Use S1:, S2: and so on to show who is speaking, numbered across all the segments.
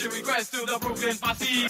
S1: your request to the broken posse.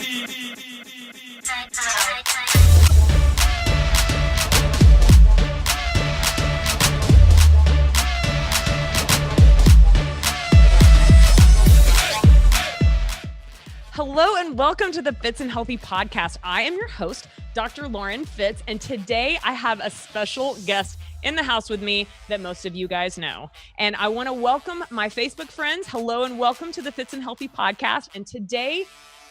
S2: Hello and welcome to the Fitz and Healthy podcast. I am your host, Dr. Lauren Fitz, and today I have a special guest in the house with me that most of you guys know. And I want to welcome my Facebook friends. Hello and welcome to the Fitz and Healthy podcast. And today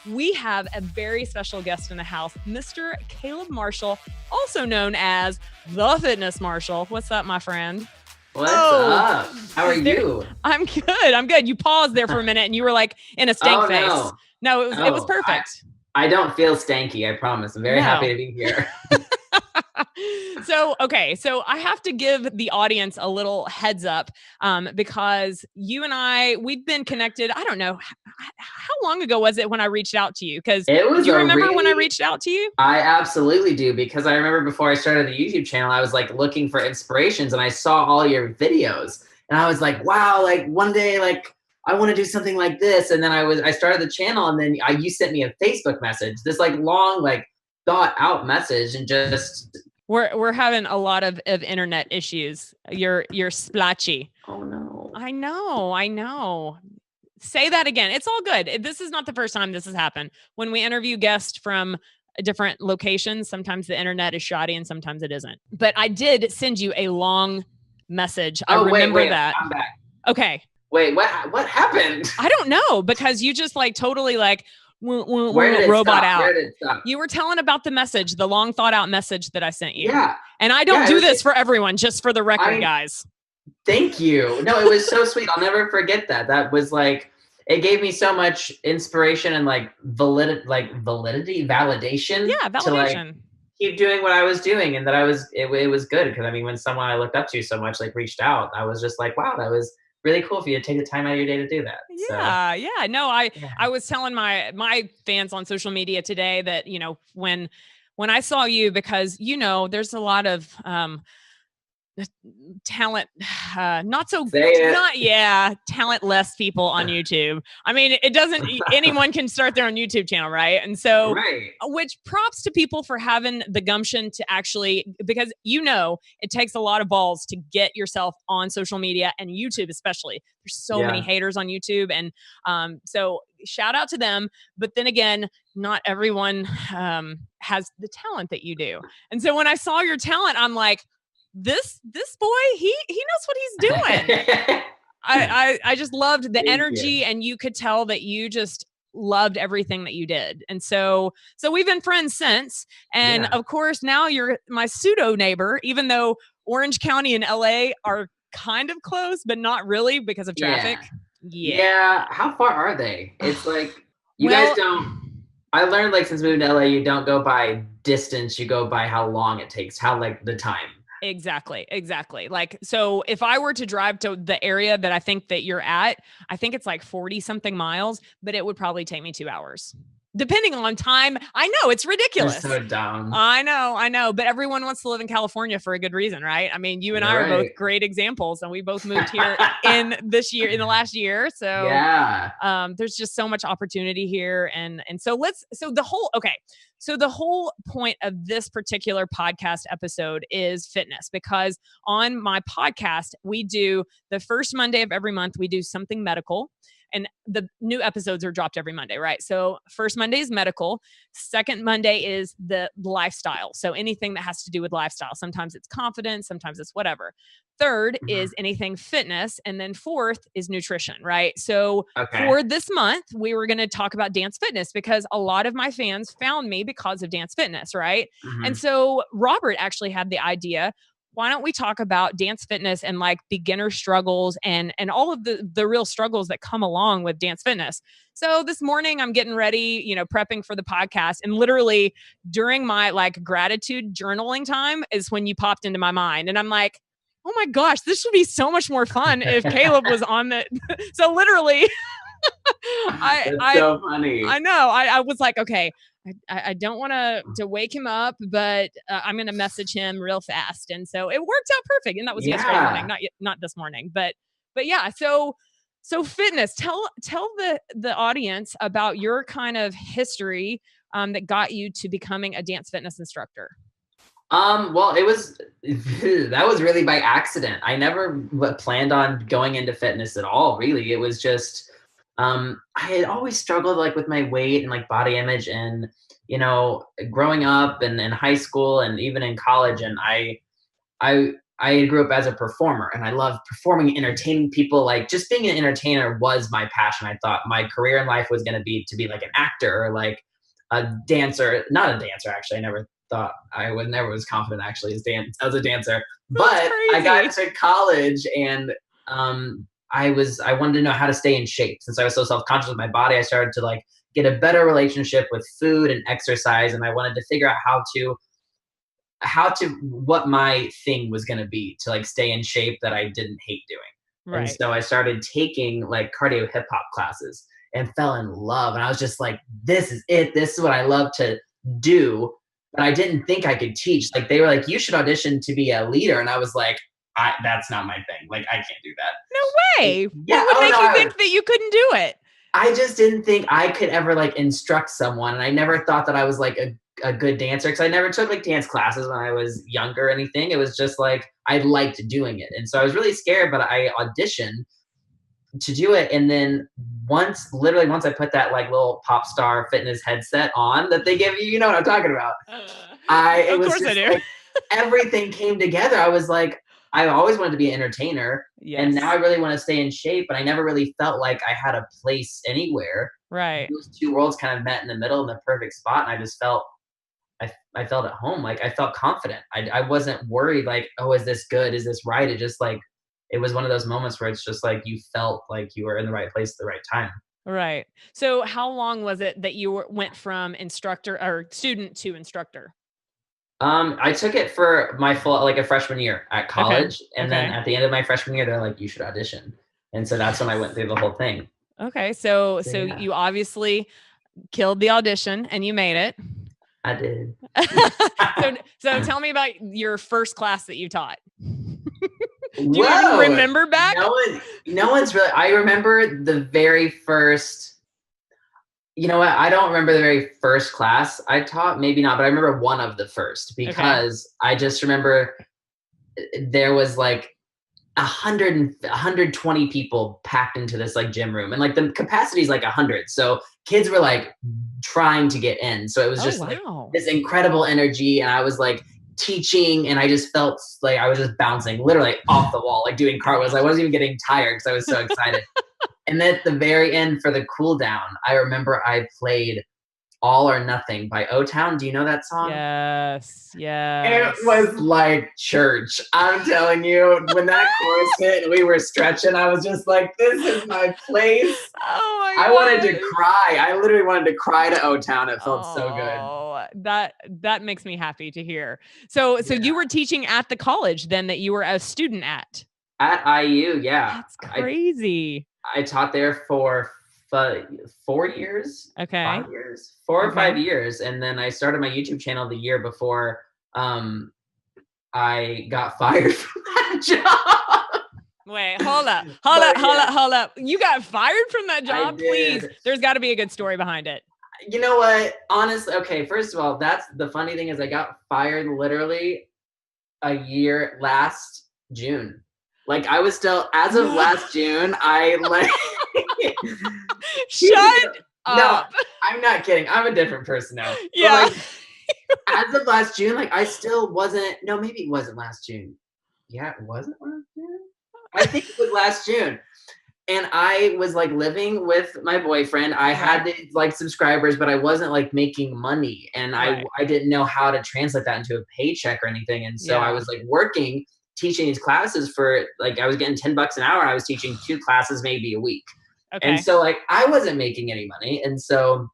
S2: we have a very special guest in the house, Mr. Caleb Marshall, also known as the Fitness Marshall. What's up, my friend?
S3: What's up? How are you?
S2: I'm good. You paused there for a minute and you were like in a stank face. No, it was perfect.
S3: I don't feel stanky, I promise. I'm very happy to be here.
S2: So I have to give the audience a little heads up because you and we've been connected. I don't know. How long ago was it when I reached out to you? Because do you remember when I reached out to you?
S3: I absolutely do, because I remember before I started the YouTube channel, I was like looking for inspirations and I saw all your videos and I was like, wow, like one day, like I want to do something like this. And then I started the channel and then you sent me a Facebook message, this like long, like thought out message, and just
S2: we're having a lot of internet issues. You're splatchy.
S3: Oh no.
S2: I know. Say that again. It's all good. This is not the first time this has happened. When we interview guests from different locations, sometimes the internet is shoddy and sometimes it isn't. But I did send you a long message. I remember that.
S3: I'm back.
S2: Okay.
S3: Wait, what happened?
S2: I don't know, because you just like totally like
S3: Where did it
S2: robot
S3: stop?
S2: out.
S3: Where did it stop?
S2: You were telling about the message, the long thought out message that I sent you.
S3: Yeah.
S2: And I don't do this for everyone, just for the record, guys.
S3: Thank you. No, it was so sweet. I'll never forget that. That was like, it gave me so much inspiration and like validity, validation.
S2: Yeah, validation.
S3: To like keep doing what I was doing, and that it was good. Because I mean, when someone I looked up to so much like reached out, I was just like, wow, that was really cool for you to take the time out of your day to do that.
S2: Yeah. No, I was telling my fans on social media today that, you know, when I saw you, because, you know, there's a lot of talent, talentless people on YouTube. I mean, anyone can start their own YouTube channel, right? And so, which props to people for having the gumption to actually, because, you know, it takes a lot of balls to get yourself on social media, and YouTube especially. There's so many haters on YouTube. And so shout out to them. But then again, not everyone has the talent that you do. And so when I saw your talent, I'm like, this boy, he knows what he's doing. I just loved the energy, and you could tell that you just loved everything that you did. And so we've been friends since. And of course, now you're my pseudo neighbor, even though Orange County and LA are kind of close, but not really because of traffic.
S3: Yeah. How far are they? It's like, you guys don't, I learned like since moving to LA, you don't go by distance, you go by how long it takes, how like the time.
S2: Exactly. Like, so if I were to drive to the area that I think that you're at, I think it's like 40 something miles, but it would probably take me 2 hours. Depending on time. I know, it's ridiculous.
S3: You're so dumb.
S2: I know. But everyone wants to live in California for a good reason, right? I mean, you and I are both great examples, and we both moved here in the last year. So there's just so much opportunity here. And so the whole point of this particular podcast episode is fitness, because on my podcast, we do the first Monday of every month, we do something medical. And the new episodes are dropped every Monday, right? So first Monday is medical. Second Monday is the lifestyle. So anything that has to do with lifestyle. Sometimes it's confidence, sometimes it's whatever. Third is anything fitness. And then fourth is nutrition, right? So for this month, we were going to talk about dance fitness, because a lot of my fans found me because of dance fitness, right? And so Robert actually had the idea, why don't we talk about dance fitness and like beginner struggles and all of the real struggles that come along with dance fitness. So this morning I'm getting ready, you know, prepping for the podcast, and literally during my like gratitude journaling time is when you popped into my mind. And I'm like, oh my gosh, this would be so much more fun if Caleb was on the, so literally
S3: That's so funny.
S2: I know. I was like, okay, I don't want to wake him up, but I'm going to message him real fast. And so it worked out perfect. And that was yesterday morning, not this morning, but yeah. So So fitness, tell the audience about your kind of history that got you to becoming a dance fitness instructor.
S3: Well, that was really by accident. I never planned on going into fitness at all, really. It was just, I had always struggled like with my weight and like body image and, growing up and in high school and even in college. And I grew up as a performer and I loved performing and entertaining people. Like just being an entertainer was my passion. I thought my career in life was going to be like an actor or like a dancer, not a dancer. Actually, I never thought never was confident actually as a dancer, but I got to college and, I wanted to know how to stay in shape. Since I was so self-conscious with my body, I started to like get a better relationship with food and exercise. And I wanted to figure out what my thing was going to be to like stay in shape that I didn't hate doing. Right. And so I started taking like cardio hip hop classes and fell in love. And I was just like, this is it. This is what I love to do. But I didn't think I could teach. Like they were like, you should audition to be a leader. And I was like, that's not my thing. Like I can't do that.
S2: No way.
S3: Yeah,
S2: what would make you think that you couldn't do it?
S3: I just didn't think I could ever like instruct someone. And I never thought that I was like a good dancer because I never took like dance classes when I was younger or anything. It was just like I liked doing it. And so I was really scared, but I auditioned to do it. And then once I put that like little pop star fitness headset on that they give you, you know what I'm talking about. It was just like, everything came together. I was like, I always wanted to be an entertainer. Yes. And now I really want to stay in shape, but I never really felt like I had a place anywhere.
S2: Right.
S3: Those two worlds kind of met in the middle in the perfect spot. And I just felt, I felt at home. Like I felt confident. I wasn't worried like, oh, is this good? Is this right? It just like, it was one of those moments where it's just like, you felt like you were in the right place at the right time.
S2: Right. So how long was it that you went from instructor or student to instructor?
S3: I took it for my a freshman year at college. Okay. And then at the end of my freshman year, they're like, you should audition. And so that's when I went through the whole thing.
S2: Okay. So yeah. You obviously killed the audition and you made it.
S3: I did.
S2: So tell me about your first class that you taught. Do you even remember back?
S3: No one's really, I remember the very first, you know what? I don't remember the very first class I taught, maybe not, but I remember one of the first because I just remember there was like 120 people packed into this like gym room and like the capacity is like 100. So kids were like trying to get in. So it was just like this incredible energy. And I was like teaching and I just felt like I was just bouncing literally off the wall, like doing cartwheels. I wasn't even getting tired because I was so excited. And then at the very end for the cool down, I remember I played All or Nothing by O-Town. Do you know that song?
S2: Yes. Yes.
S3: It was like church. I'm telling you, when that chorus hit and we were stretching, I was just like, this is my place.
S2: Oh my God.
S3: I wanted to cry. I literally wanted to cry to O-Town. It felt so good.
S2: Oh, that makes me happy to hear. So you were teaching at the college then that you were a student at?
S3: At IU, yeah.
S2: That's crazy.
S3: I taught there for 4 years.
S2: Okay.
S3: 5 years. 4 or 5 years. And then I started my YouTube channel the year before I got fired from that job.
S2: Wait, hold up. You got fired from that job? Please. There's got to be a good story behind it.
S3: You know what? Honestly, okay, first of all, that's the funny thing is I got fired literally a year last June. Like I was still, as of last June, I like.
S2: Shut up.
S3: No, I'm not kidding. I'm a different person now.
S2: Yeah.
S3: Like, as of last June, like I still wasn't, no, maybe it wasn't last June. Yeah, it wasn't last June? I think it was last June. And I was like living with my boyfriend. I had like subscribers, but I wasn't like making money. And I didn't know how to translate that into a paycheck or anything. And so I was like working, teaching these classes for like, I was getting $10 an hour. I was teaching 2 classes, maybe a week. Okay. And so like, I wasn't making any money. And so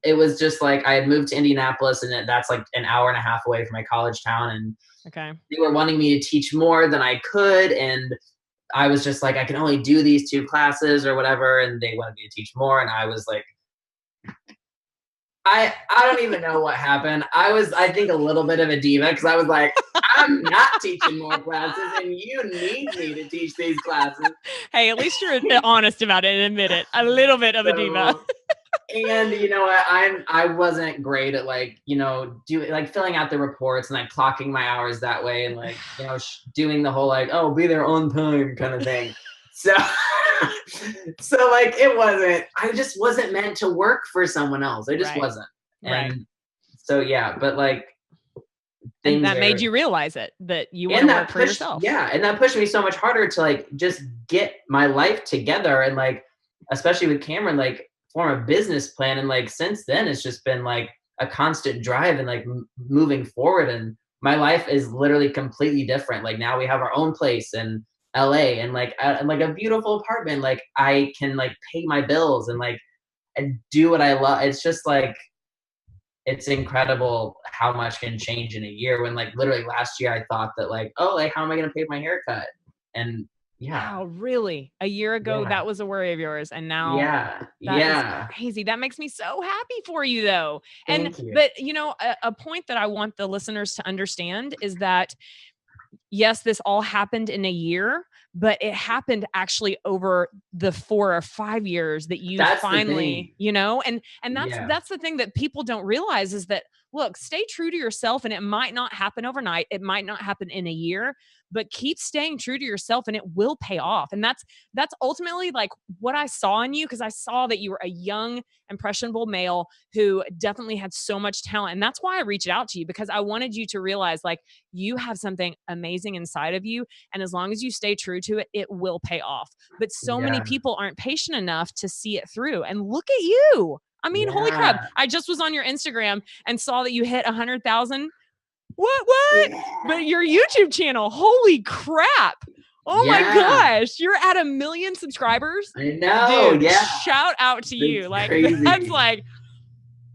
S3: it was just like, I had moved to Indianapolis and that's like an hour and a half away from my college town. And they were wanting me to teach more than I could. And I was just like, I can only do these 2 classes or whatever. And they wanted me to teach more. And I was like, I don't even know what happened. I think a little bit of a diva because I was like, I'm not teaching more classes, and you need me to teach these classes.
S2: Hey, at least you're honest about it and admit it. A little bit of a diva.
S3: And you know what? I wasn't great at like, doing like filling out the reports and like clocking my hours that way, and like, doing the whole like, oh, be there on time kind of thing. So, like I just wasn't meant to work for someone else. I just wasn't. And so, yeah, but like,
S2: and that made you realize that you want to work for yourself.
S3: Yeah. And that pushed me so much harder to like, just get my life together. And like, especially with Cameron, like form a business plan. And like, since then it's just been like a constant drive and like moving forward. And my life is literally completely different. Like now we have our own place in LA and like a beautiful apartment. Like I can like pay my bills and like and do what I love. It's just like, it's incredible how much can change in a year, when like literally last year I thought that like, oh, like how am I going to pay my haircut? And
S2: wow, really? A year ago, that was a worry of yours. And now
S3: that is
S2: crazy. That makes me so happy for you though.
S3: Thank you.
S2: But a point that I want the listeners to understand is that yes, this all happened in a year, but it happened actually over the 4 or 5 years that you finally, and that's the thing that people don't realize is that, look, stay true to yourself, and it might not happen overnight. It might not happen in a year, but keep staying true to yourself and it will pay off. And that's ultimately like what I saw in you, because I saw that you were a young, impressionable male who definitely had so much talent. And that's why I reached out to you, because I wanted you to realize like you have something amazing inside of you. And as long as you stay true to it, it will pay off. But so many people aren't patient enough to see it through. And look at you. I mean, holy crap. I just was on your Instagram and saw that you hit 100,000. What? Yeah. But your YouTube channel, holy crap. Oh my gosh. You're at 1 million subscribers.
S3: I know.
S2: Dude, shout out to you. Like crazy. That's like,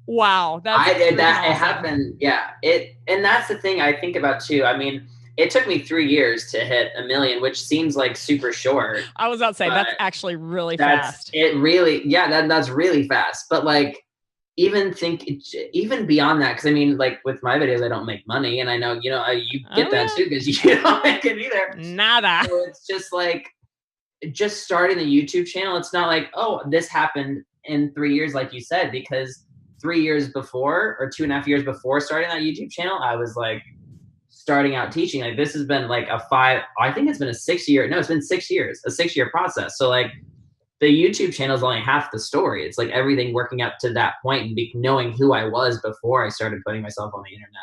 S2: wow.
S3: I did that.
S2: Awesome.
S3: It happened. Yeah. And that's the thing I think about too. I mean, it took me 3 years to hit 1 million, which seems like super short.
S2: I was about to say that's actually really fast.
S3: It really, that's really fast. But like, even beyond that, because I mean, like with my videos, I don't make money, and I know you get that too, because you don't make it either.
S2: Nada.
S3: So it's just like, just starting the YouTube channel. It's not like, oh, this happened in 3 years, like you said, because 3 years before, or 2.5 years before starting that YouTube channel, I was like starting out teaching. Like this has been like I think it's been a 6 year. No, it's been 6 years, a 6 year process. So like, the YouTube channel is only half the story. It's like everything working up to that point and knowing who I was before I started putting myself on the internet.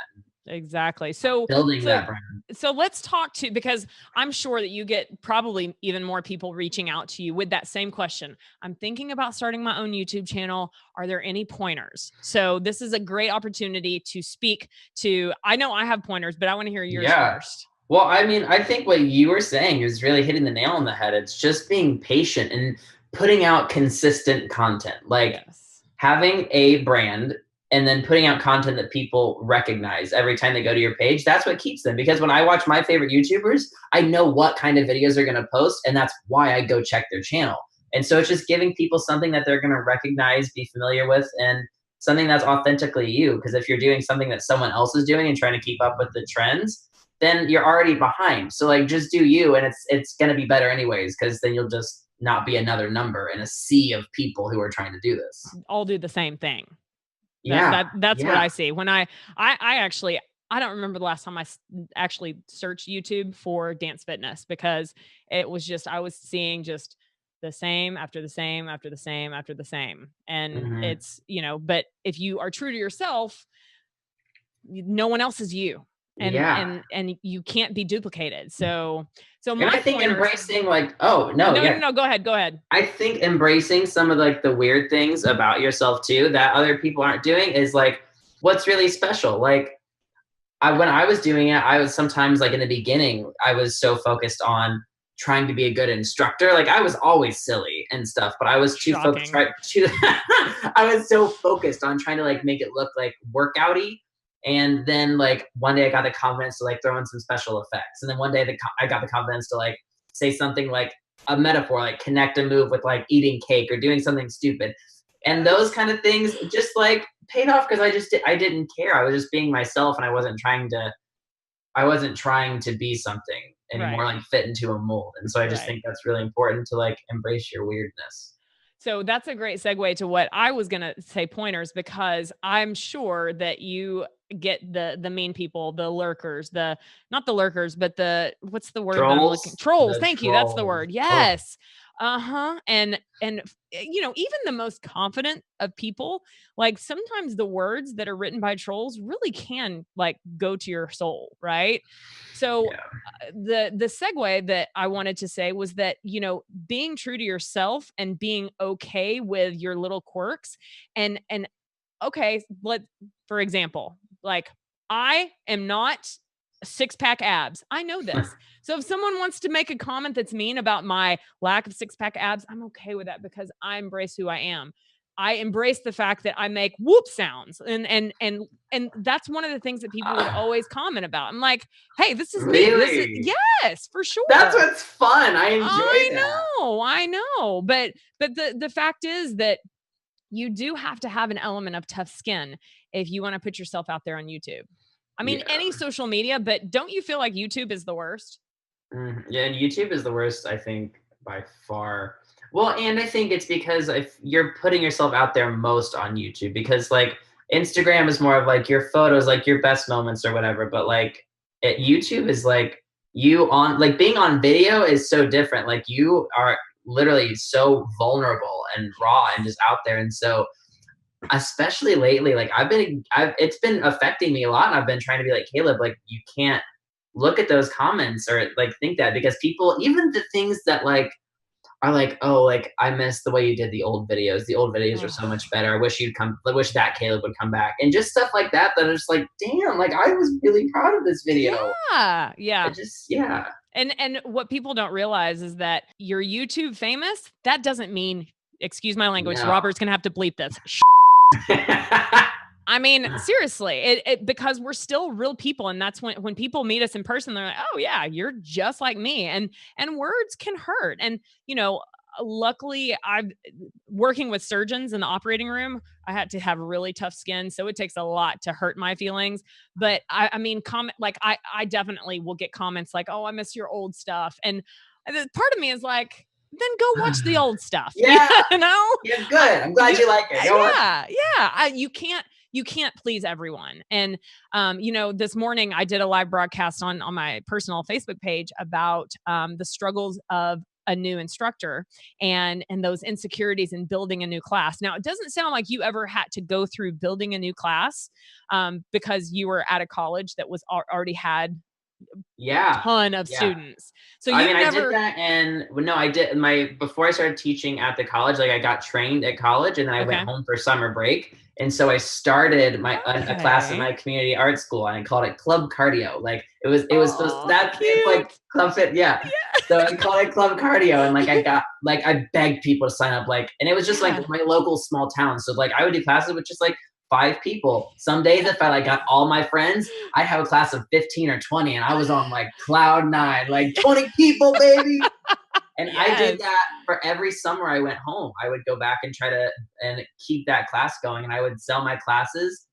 S2: Exactly. So
S3: building that brand.
S2: So let's talk because I'm sure that you get probably even more people reaching out to you with that same question. I'm thinking about starting my own YouTube channel. Are there any pointers? So this is a great opportunity to speak to, I know I have pointers, but I want to hear yours first.
S3: Well, I mean, I think what you were saying is really hitting the nail on the head. It's just being patient and putting out consistent content, like having a brand and then putting out content that people recognize every time they go to your page. That's what keeps them. Because when I watch my favorite YouTubers, I know what kind of videos they're going to post, and that's why I go check their channel. And so it's just giving people something that they're going to recognize, be familiar with, and something that's authentically you. Because if you're doing something that someone else is doing and trying to keep up with the trends, then you're already behind. So like, just do you, and it's going to be better anyways, because then you'll just not be another number in a sea of people who are trying to do this.
S2: All do the same thing. That's what I see. When I don't remember the last time I actually searched YouTube for dance fitness, because it was just, I was seeing just the same after the same after the same after the same. And it's, but if you are true to yourself, no one else is you. And you can't be duplicated. So
S3: I think embracing like,
S2: no, go ahead.
S3: I think embracing some of like the weird things about yourself too, that other people aren't doing, is like, what's really special. Like when I was doing it, I was sometimes like in the beginning, I was so focused on trying to be a good instructor. Like I was always silly and stuff, but I was too focused. I was so focused on trying to like make it look like workouty. And then like one day I got the confidence to like throw in some special effects. And then one day I got the confidence to like say something like a metaphor, like connect a move with like eating cake or doing something stupid. And those kind of things just like paid off, because I didn't care. I was just being myself, and I wasn't trying to I wasn't trying to be something anymore, like fit into a mold. And so I just think that's really important to like embrace your weirdness.
S2: So that's a great segue to what I was going to say, pointers, because I'm sure that you get the mean people, the lurkers, not the lurkers, but what's the word?
S3: Trolls.
S2: Trolls. Thank you. That's the word. Yes. And you know, even the most confident of people, like sometimes the words that are written by trolls really can like go to your soul, right? So the segue that I wanted to say was that, you know, being true to yourself and being okay with your little quirks and okay, for example, like I am not six-pack abs. I know this. So if someone wants to make a comment that's mean about my lack of six-pack abs, I'm okay with that because I embrace who I am. I embrace the fact that I make whoop sounds and that's one of the things that people would always comment about. I'm like, hey, this is me. This is, yes, for sure.
S3: That's what's fun. I enjoy that.
S2: I know. But the fact is that you do have to have an element of tough skin if you want to put yourself out there on YouTube. I mean, any social media, but don't you feel like YouTube is the worst?
S3: Yeah, and YouTube is the worst, I think, by far. Well, and I think it's because if you're putting yourself out there most on YouTube, because like Instagram is more of like your photos, like your best moments or whatever. But like YouTube is like you on like being on video is so different. Like you are literally so vulnerable and raw and just out there. And so especially lately, like it's been affecting me a lot. And I've been trying to be like, Caleb, like you can't look at those comments or like think that because people, even the things that like, are like, oh, like I miss the way you did the old videos. The old videos are so much better. I wish that Caleb would come back. And just stuff like that are just like, damn, like I was really proud of this video.
S2: Yeah.
S3: Yeah.
S2: And what people don't realize is that you're YouTube famous. That doesn't mean, excuse my language, Robert's gonna have to bleep this. I mean, seriously, because we're still real people. And that's when people meet us in person, they're like, oh yeah, you're just like me. And words can hurt. And, you know, luckily I'm working with surgeons in the operating room. I had to have really tough skin. So it takes a lot to hurt my feelings. But I mean, I definitely will get comments like, oh, I miss your old stuff. And part of me is like, then go watch the old stuff.
S3: Yeah.
S2: You know?
S3: Yeah, good. I'm glad you like it.
S2: You can't please everyone. And, you know, this morning I did a live broadcast on my personal Facebook page about the struggles of a new instructor and those insecurities in building a new class. Now, it doesn't sound like you ever had to go through building a new class because you were at a college that was already had a ton of students. So
S3: I did that, and no, I did before I started teaching at the college, like I got trained at college and then I went home for summer break. And so I started a class in my community art school and I called it Club Cardio. Like it was supposed to, that it's like Club Fit. Yeah. So I called it Club Cardio. And like I begged people to sign up, like, and it was just like my local small town. So like I would do classes with just like 5 people. Some days if I like got all my friends, I'd have a class of 15 or 20 and I was on like cloud 9, like 20 people, baby. And I did that for every summer I went home. I would go back and try to and keep that class going. And I would sell my classes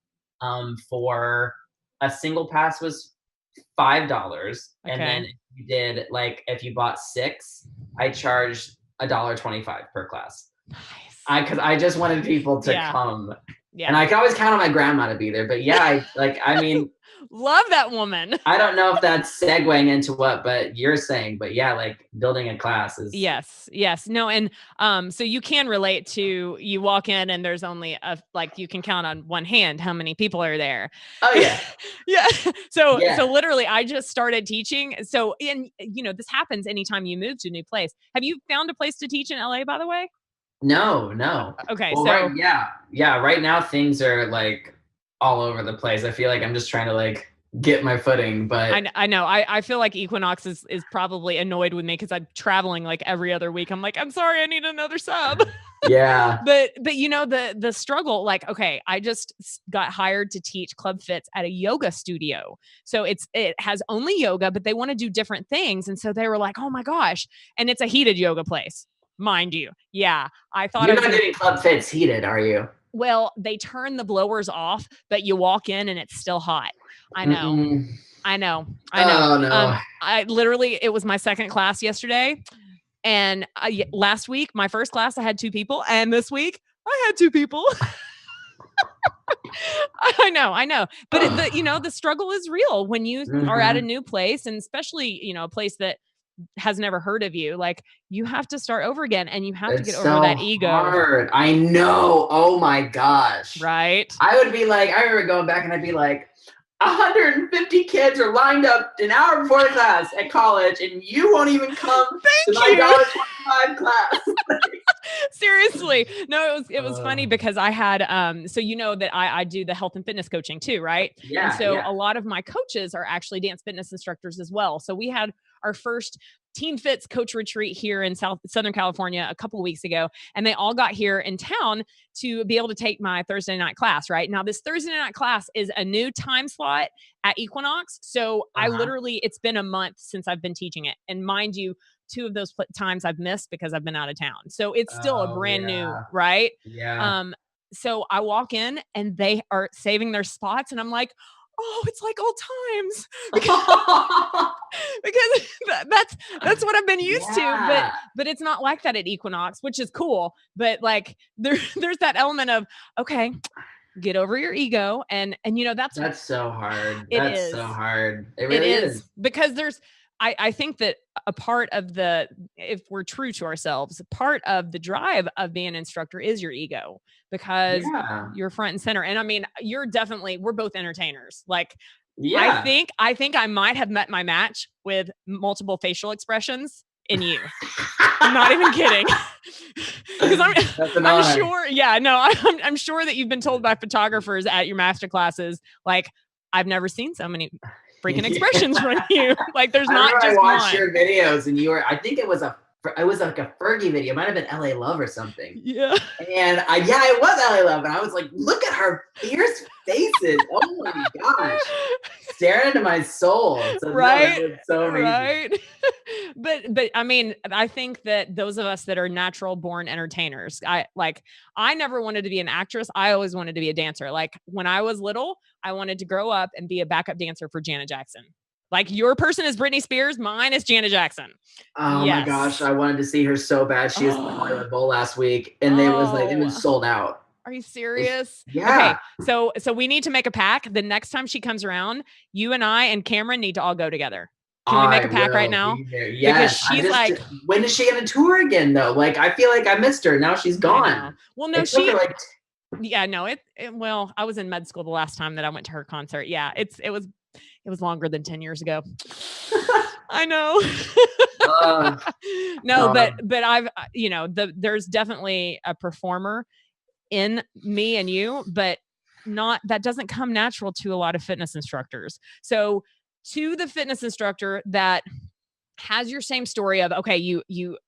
S3: for a single pass was $5. And then if you bought 6, I charged $1.25 per class. Nice. Because I just wanted people to come. Yeah. And I could always count on my grandma to be there. But I mean,
S2: love that woman.
S3: I don't know if that's segueing into but you're saying, but yeah, like building a class is.
S2: Yes. No. And so you can relate to, you walk in and there's only you can count on one hand how many people are there.
S3: Oh yeah.
S2: Yeah. So literally I just started teaching. So, and you know, this happens anytime you move to a new place. Have you found a place to teach in LA, by the way?
S3: No.
S2: Okay.
S3: Well,
S2: so
S3: right now things are like all over the place. I feel like I'm just trying to like get my footing, but
S2: I know. I feel like Equinox is probably annoyed with me because I'm traveling like every other week. I'm like, I'm sorry, I need another sub.
S3: Yeah.
S2: But you know, the struggle, like, okay, I just got hired to teach Club Fitz at a yoga studio. So it has only yoga, but they want to do different things. And so they were like, oh my gosh. And it's a heated yoga place. Mind you. Yeah. I thought
S3: you're not getting Club Fitz heated, are you?
S2: Well, they turn the blowers off, but you walk in and it's still hot. I know. I know. I
S3: Oh, no.
S2: I literally, it was my second class yesterday. And last week, my first class, I had 2 people. And this week, I had 2 people. I know. But the struggle is real when you are at a new place, and especially, a place that has never heard of you. Like, you have to start over again, and you have to get over that ego.
S3: Hard. I know. Oh my gosh.
S2: Right.
S3: I would be like, I remember going back and I'd be like, 150 kids are lined up an hour before the class at college, and you won't even come to my $1.25 class.
S2: Seriously. No, it was funny because I had, so that I do the health and fitness coaching too, right?
S3: Yeah.
S2: And so a lot of my coaches are actually dance fitness instructors as well. So we had our first Teen Fitz coach retreat here in Southern California a couple of weeks ago. And they all got here in town to be able to take my Thursday night class, right? Now, this Thursday night class is a new time slot at Equinox. So I literally, it's been a month since I've been teaching it. And mind you, 2 of those times I've missed because I've been out of town. So it's still a brand new, right?
S3: Yeah.
S2: So I walk in and they are saving their spots, and I'm like, oh, it's like old times, because that's what I've been used to. But it's not like that at Equinox, which is cool. But like there's that element of, okay, get over your ego, and that's
S3: so hard.
S2: That's
S3: so hard. It really is.
S2: Because I think that a part of if we're true to ourselves, part of the drive of being an instructor is your ego, because you're front and center. And I mean, we're both entertainers. Like, I think I might have met my match with multiple facial expressions in you. I'm not even kidding. Because I'm sure. Yeah, no, I'm sure that you've been told by photographers at your master classes, like, I've never seen so many freaking expressions from you. Like, there's not just one. I watched
S3: your videos, and I think it was like a Fergie video. It might have been LA Love or something.
S2: Yeah.
S3: And it was LA Love. And I was like, look at her fierce faces. Oh my gosh. Staring into my soul. So
S2: right.
S3: No, so amazing.
S2: Right. But I mean, I think that those of us that are natural born entertainers, I never wanted to be an actress. I always wanted to be a dancer. Like, when I was little, I wanted to grow up and be a backup dancer for Janet Jackson. Like, your person is Britney Spears, mine is Janet Jackson.
S3: Oh my gosh, I wanted to see her so bad. She was in the Hollywood Bowl last week, and it was sold out.
S2: Are you serious?
S3: Yeah.
S2: Okay, so we need to make a pact. The next time she comes around, you and I and Cameron need to all go together. Can we make a pact right now?
S3: Yes.
S2: Because she's
S3: when is she gonna tour again though? Like, I feel like I missed her. Now she's gone.
S2: Well, no, well, I was in med school the last time that I went to her concert. Yeah, it was longer than 10 years ago. I know. No, but I've, there's definitely a performer in me and you, but that doesn't come natural to a lot of fitness instructors. So to the fitness instructor that has your same story of, okay, you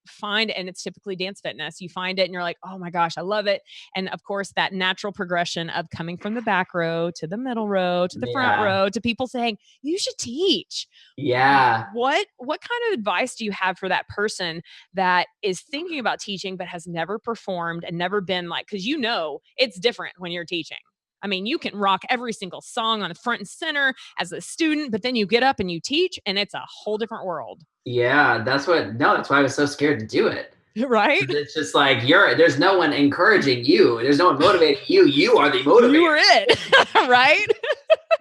S2: find, and it's typically dance fitness, you find it and you're like, oh my gosh, I love it. And of course, that natural progression of coming from the back row to the middle row to the front row to people saying, you should teach.
S3: Yeah.
S2: What kind of advice do you have for that person that is thinking about teaching, but has never performed and never been like, because it's different when you're teaching. I mean, you can rock every single song on the front and center as a student, but then you get up and you teach, and it's a whole different world.
S3: Yeah, that's why I was so scared to do it.
S2: Right?
S3: It's just like, there's no one encouraging you. There's no one motivating you. You are the motivator.
S2: You are it. Right?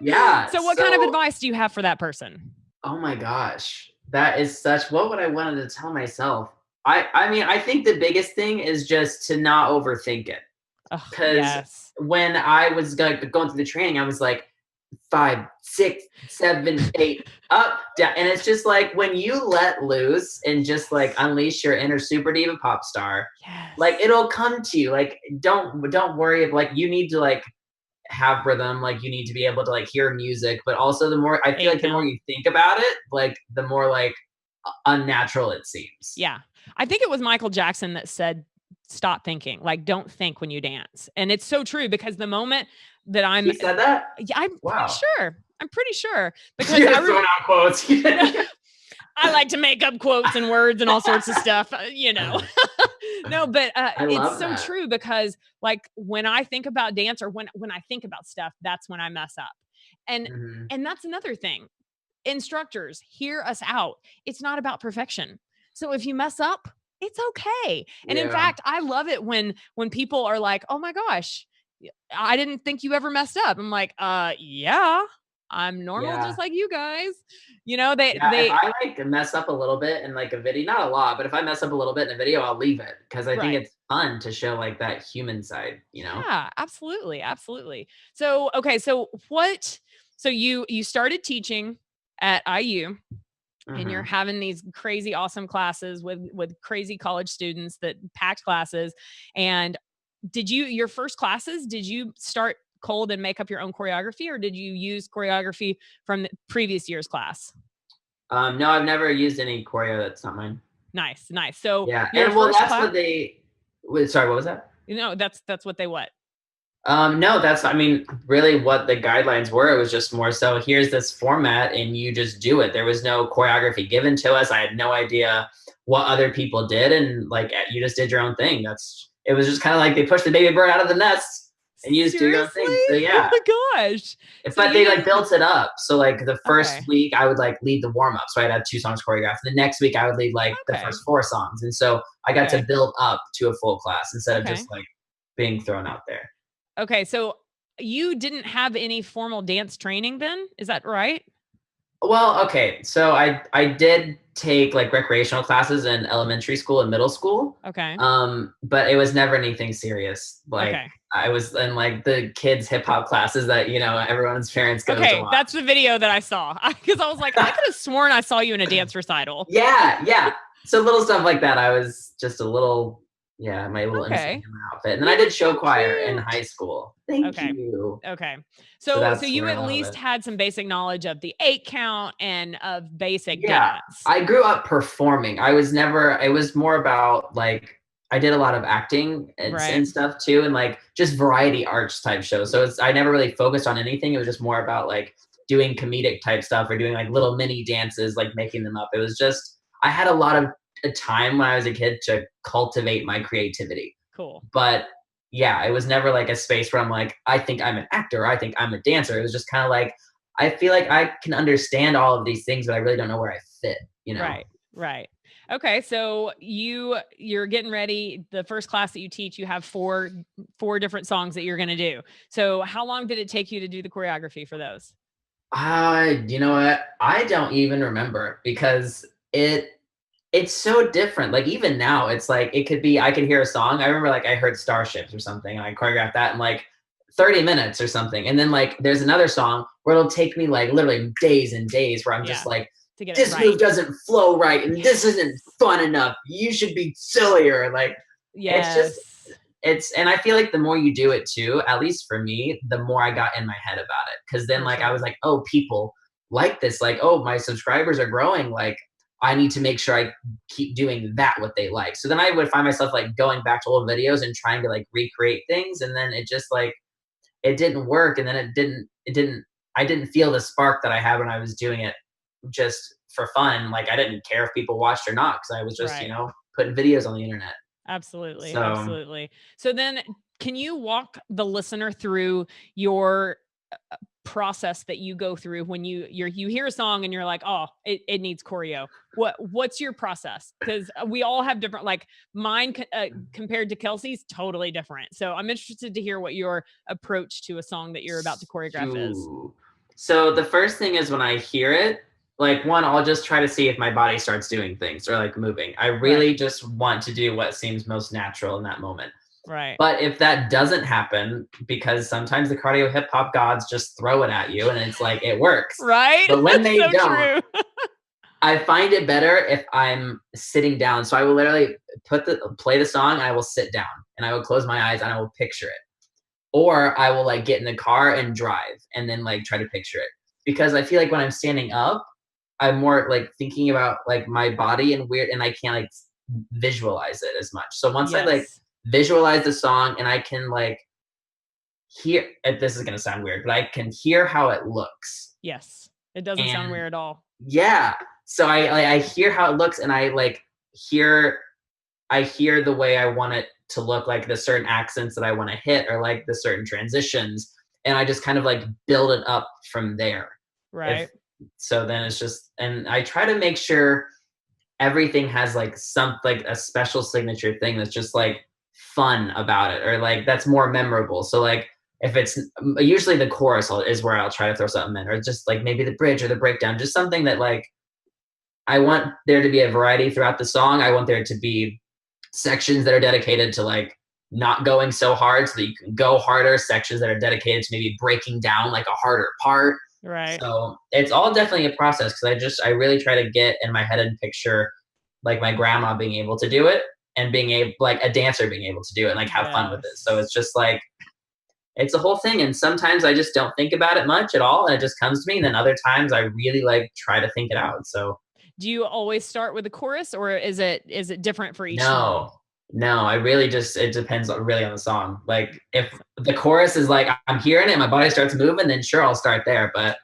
S3: Yeah.
S2: So what kind of advice do you have for that person?
S3: Oh my gosh. That is what would I wanted to tell myself? I mean, I think the biggest thing is just to not overthink it. Because when I was going through the training, I was like 5, 6, 7, 8, up, down. And it's just like, when you let loose and just like unleash your inner super diva pop star, like, it'll come to you. Like, don't worry if, like, you need to like have rhythm, like, you need to be able to like hear music, but also the more, I feel like the more you think about it, like, the more like unnatural it seems.
S2: Yeah. I think it was Michael Jackson that said, stop thinking. Like, don't think when you dance. And it's so true, because the moment that
S3: He said that?
S2: Yeah, I'm pretty sure. Because
S3: You're throwing out quotes.
S2: I like to make up quotes and words and all sorts of stuff, No, but it's so true, because like, when I think about dance, or when I think about stuff, that's when I mess up. And that's another thing. instructors, hear us out. It's not about perfection. So if you mess up, it's okay. And in fact, I love it when people are like, "Oh my gosh, I didn't think you ever messed up." I'm like, yeah, I'm normal just like you guys." You know, they
S3: if I like mess up a little bit in like a video, not a lot, but if I mess up a little bit in a video, I'll leave it because I think it's fun to show like that human side, you know?
S2: Yeah, absolutely. Absolutely. So, okay. So you started teaching at IU and you're having these crazy awesome classes with crazy college students, that packed classes. And your first classes, did you start cold and make up your own choreography, or did you use choreography from the previous year's class?
S3: No, I've never used any choreo that's not mine.
S2: Nice. So
S3: yeah, and well, that's what they. Sorry, what was that?
S2: That's what they what?
S3: No, that's, I mean, really what the guidelines were. It was just more so, here's this format and you just do it. There was no choreography given to us. I had no idea what other people did. And like, you just did your own thing. It was just kind of like they pushed the baby bird out of the nest and you just do your own thing. So yeah.
S2: Oh my gosh.
S3: But they like built it up. So like the first week I would like lead the warm up. So I'd have 2 songs choreographed. The next week I would lead like the first 4 songs. And so I got to build up to a full class instead of just like being thrown out there.
S2: Okay, so you didn't have any formal dance training then? Is that right?
S3: Well, okay. So I did take like recreational classes in elementary school and middle school.
S2: Okay.
S3: But it was never anything serious. Like I was in like the kids hip hop classes that, you know, everyone's parents go to watch.
S2: That's the video that I saw. Because I was like, I could have sworn I saw you in a dance recital.
S3: Yeah. So little stuff like that. I was just a little my little insane outfit. And then I did show choir in high school. Thank you.
S2: Okay. So you at least had some basic knowledge of the 8 count and of basic dance.
S3: I grew up performing. It was more about like, I did a lot of acting and stuff too. And like just variety arts type shows. So I never really focused on anything. It was just more about like doing comedic type stuff or doing like little mini dances, like making them up. It was just, I had a lot of a time when I was a kid to cultivate my creativity.
S2: Cool.
S3: But yeah, it was never like a space where I'm like, I think I'm an actor, or I think I'm a dancer. It was just kind of like, I feel like I can understand all of these things, but I really don't know where I fit, you know?
S2: Right. Okay. So you're getting ready. The first class that you teach, you have four different songs that you're going to do. So how long did it take you to do the choreography for those?
S3: You know what? I don't even remember because it's so different. Like even now, it's like, it could be, I could hear a song. I remember like I heard Starships or something and I choreographed that in like 30 minutes or something. And then like, there's another song where it'll take me like literally days and days where I'm just like, this move doesn't flow right. And this isn't fun enough. You should be sillier. Like, and I feel like the more you do it too, at least for me, the more I got in my head about it. Cause then like, I was like, oh, people like this. Like, oh, my subscribers are growing. Like, I need to make sure I keep doing what they like. So then I would find myself like going back to old videos and trying to like recreate things. And then it just like, it didn't work. And then I didn't feel the spark that I had when I was doing it just for fun. Like I didn't care if people watched or not. Cause I was just, you know, putting videos on the internet.
S2: Absolutely. Absolutely. So then can you walk the listener through your process that you go through when you hear a song and you're like, oh, it needs choreo? What's your process? Because we all have different, like mine compared to Kelsey's totally different. So I'm interested to hear what your approach to a song that you're about to choreograph is.
S3: So the first thing is when I hear it, like one, I'll just try to see if my body starts doing things or like moving. I really just want to do what seems most natural in that moment.
S2: Right.
S3: But if that doesn't happen, because sometimes the cardio hip hop gods just throw it at you and it's like, it works.
S2: Right.
S3: But when they don't, I find it better if I'm sitting down. So I will literally play the song and I will sit down and I will close my eyes and I will picture it. Or I will like get in the car and drive and then like try to picture it. Because I feel like when I'm standing up, I'm more like thinking about like my body and I can't like visualize it as much. So once I like visualize the song and I can like hear, this is going to sound weird, but I can hear how it looks.
S2: Yes. It doesn't sound weird at all.
S3: Yeah. So I hear how it looks and I like hear the way I want it to look, like the certain accents that I want to hit or like the certain transitions. And I just kind of like build it up from there.
S2: Right.
S3: So then it's just, and I try to make sure everything has like a special signature thing that's just like fun about it, or like that's more memorable. So like if it's usually the chorus is where I'll try to throw something in, or just like maybe the bridge or the breakdown, just something that like I want there to be a variety throughout the song. I want there to be sections that are dedicated to like not going so hard so that you can go harder, sections that are dedicated to maybe breaking down like a harder part.
S2: Right.
S3: So it's all definitely a process, because I really try to get in my head and picture like my grandma being able to do it, and being able, like a dancer being able to do it and like have fun with it. So it's just like, it's a whole thing. And sometimes I just don't think about it much at all, and it just comes to me. And then other times I really like try to think it out. So
S2: do you always start with the chorus, or is it different for each
S3: song? No, I really just, it depends really on the song. Like if the chorus is like, I'm hearing it, my body starts moving, then sure, I'll start there. But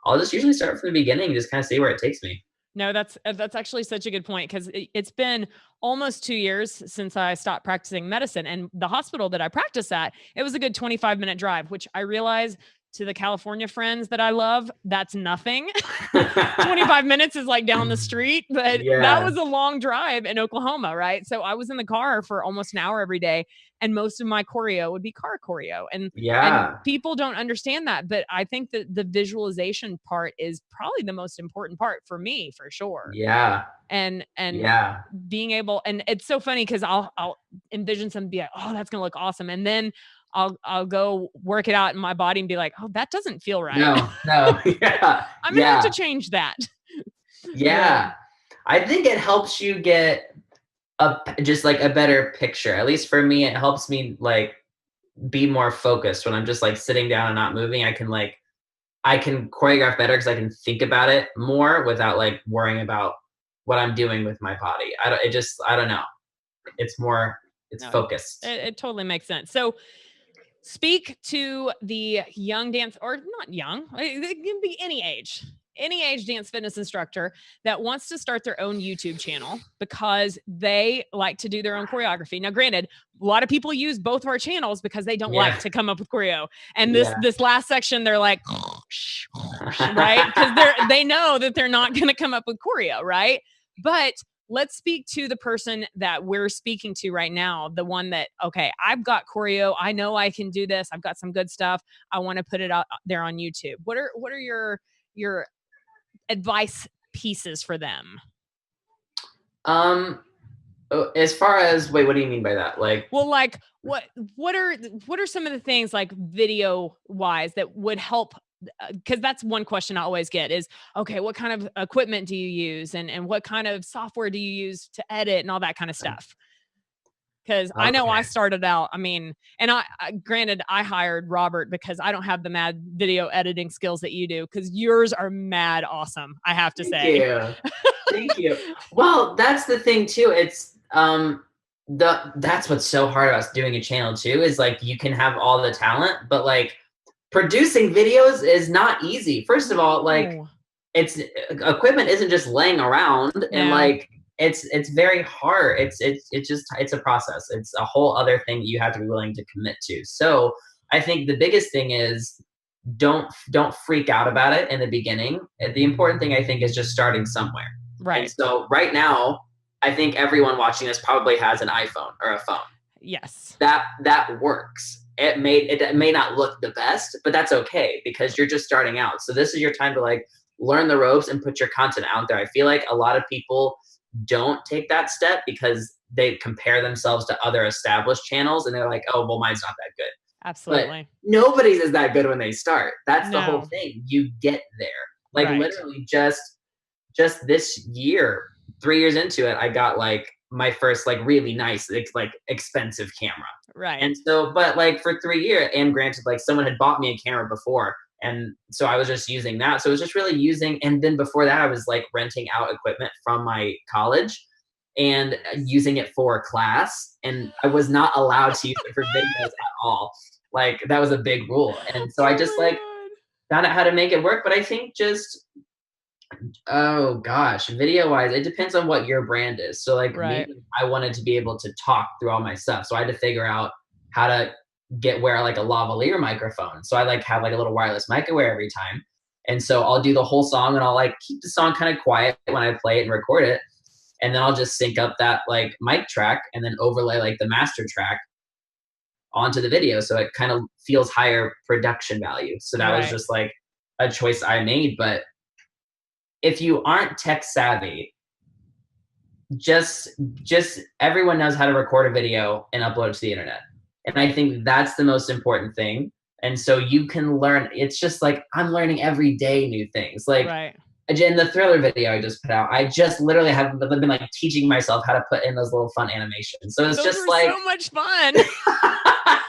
S3: I'll just usually start from the beginning, just kind of see where it takes me.
S2: No, that's actually such a good point, because it's been almost 2 years since I stopped practicing medicine, and the hospital that I practice at, it was a good 25-minute drive, which I realize to the California friends that I love, that's nothing. 25 minutes is like down the street, but that was a long drive in Oklahoma, right? So I was in the car for almost an hour every day, and most of my choreo would be car choreo. And people don't understand that, but I think that the visualization part is probably the most important part for me, for sure. And being able, and it's so funny because I'll envision something, be like, oh, that's gonna look awesome, and then I'll go work it out in my body and be like, oh, that doesn't feel right.
S3: No.
S2: I'm gonna have to change that.
S3: I think it helps you get just like a better picture. At least for me, it helps me like be more focused when I'm just like sitting down and not moving. I can choreograph better because I can think about it more without like worrying about what I'm doing with my body. I don't know. It's focused.
S2: It totally makes sense. So speak to the young dance, or not young, it can be any age dance fitness instructor that wants to start their own YouTube channel because they like to do their own choreography. Now, granted, a lot of people use both of our channels because they don't like to come up with choreo. And this last section, they're like, right? Because they know that they're not going to come up with choreo, right? But let's speak to the person that we're speaking to right now, the one that, okay, I've got choreo. I know I can do this. I've got some good stuff. I want to put it out there on YouTube. What are your advice pieces for them?
S3: As far as, wait, what do you mean by that? Like,
S2: well, like what are some of the things like video wise that would help? Because that's one question I always get is, okay, what kind of equipment do you use, and what kind of software do you use to edit and all that kind of stuff? Because I know I started out, I mean, and granted, I hired Robert because I don't have the mad video editing skills that you do, because yours are mad awesome, I have to say.
S3: Thank you. Well, that's the thing too. It's that's what's so hard about doing a channel too, is like you can have all the talent, but like producing videos is not easy. First of all, like it's equipment isn't just laying around, and like it's very hard. It's a process. It's a whole other thing that you have to be willing to commit to. So I think the biggest thing is don't freak out about it in the beginning. The important thing, I think, is just starting somewhere.
S2: Right.
S3: And so right now, I think everyone watching this probably has an iPhone or a phone.
S2: Yes.
S3: That works. It may not look the best, but that's okay because you're just starting out. So this is your time to like learn the ropes and put your content out there. I feel like a lot of people don't take that step because they compare themselves to other established channels and they're like, oh, well, mine's not that good.
S2: Absolutely.
S3: But nobody's is that good when they start. That's the whole thing. You get there. Like literally just this year, 3 years into it, I got like my first like really nice, like expensive camera.
S2: Right.
S3: And so, but like for 3 years, and granted, like someone had bought me a camera before. And so I was just using that. So it was just really using. And then before that, I was like renting out equipment from my college and using it for class. And I was not allowed to use it for videos at all. Like that was a big rule. And so I just like found out how to make it work. But I think just, oh gosh, video wise, it depends on what your brand is. So like me, I wanted to be able to talk through all my stuff. So I had to figure out how to wear like a lavalier microphone. So I like have like a little wireless mic I wear every time. And so I'll do the whole song and I'll like keep the song kind of quiet when I play it and record it. And then I'll just sync up that like mic track and then overlay like the master track onto the video. So it kind of feels higher production value. So that was just like a choice I made. But if you aren't tech savvy, just everyone knows how to record a video and upload it to the internet. And I think that's the most important thing. And so you can learn, it's just like, I'm learning every day new things. Like in the Thriller video I just put out, I just literally have been like teaching myself how to put in those little fun animations. So it's
S2: those
S3: just
S2: were
S3: like
S2: so much fun.